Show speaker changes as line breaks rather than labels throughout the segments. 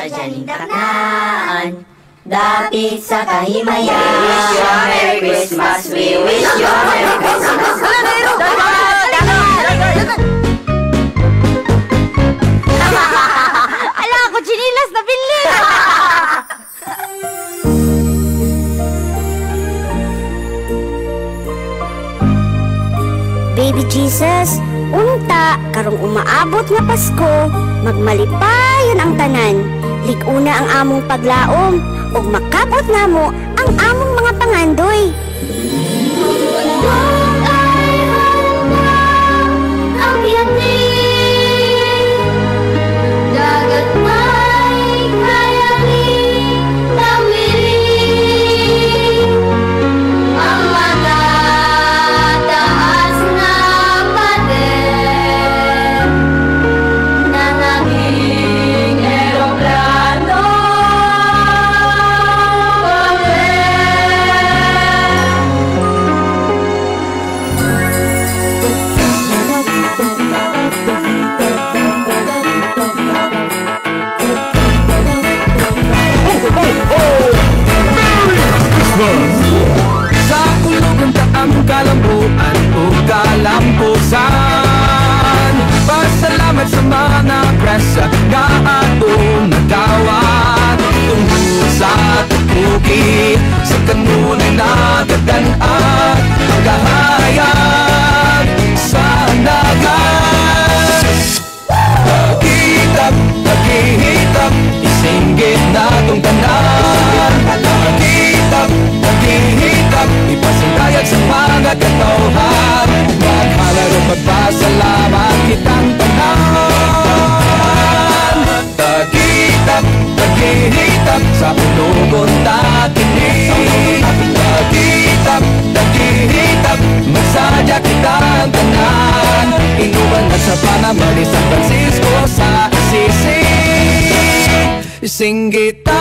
sadyaning taknaan, dapit sa kahimayan. We wish you a Merry Christmas, we wish you a Merry Christmas.
Ala ko, chinilas na pili! Baby Jesus, unta, karong umaabot nga Pasko, magmalipayon ang tanan. Liguna ang among paglaom, ug makabot namo ang among mga pangandoy.
Kalambuan o kalampusan, pasalamat sa mga grasya nga atong nagawat. Tungkol sa tukuki, sa kanunay nagadanat, ang kahayag sa nagas. Pagkitap, paghihitap, isinggit na tong tanan. Pagkitap, paghihitap, ipasundayag sa mga katawhan. Maghalaro magpasalamat kitang tanan. Pagkitap, paghihitap, sa unugon nakinig. Pagkitap, paghihitap, magsadya kitang tanan. Inuban na sa Panamali, San Francisco, sa Assisi, Singgitan.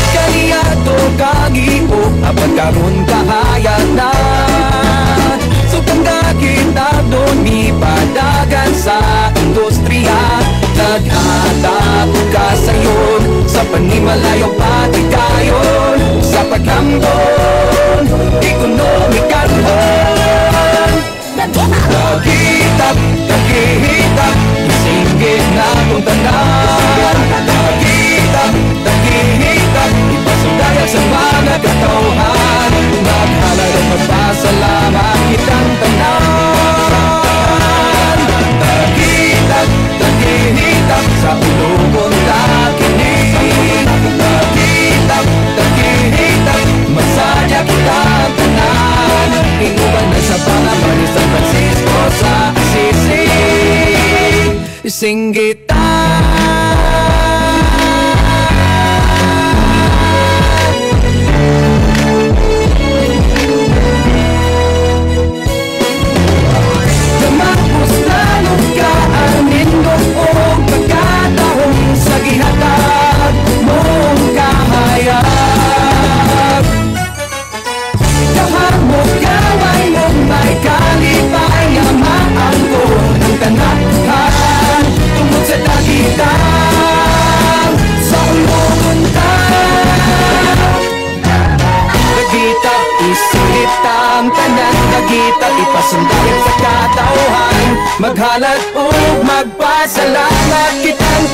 Kaliyado kagiho, abad karon kahayag na. Sukang kakita doon ipadagan sa industriya. Nag-atap ka sayon sa panimalayong patigayon, sa paghamdon, ekonomikanhon. Nagitap, nagihitap, isinggit na kong tanan. Nagitap, nagihitap, ipasundayag sa mga katawhan. Maghalaro magpasalamat kitang tanan. Nagitap, nagihitap, sa ulugon nakinig. Nagitap, nagihitap, masadya kitang tanan. Inuban na sa Panamali, San Francisco, sa Assisi, Singgitan. Namapos na nung kaanin noong pagkataong sa gihatag mong kahayag. Kahamog gaway mong may kalipayamaan ko ng tanahan. Tungkol sa dagitan, sa umuuntan. Nagitap, isilitang tanan. Nagitap, ipasundayag sa katauhan. Maghalat o magpasalamat kitang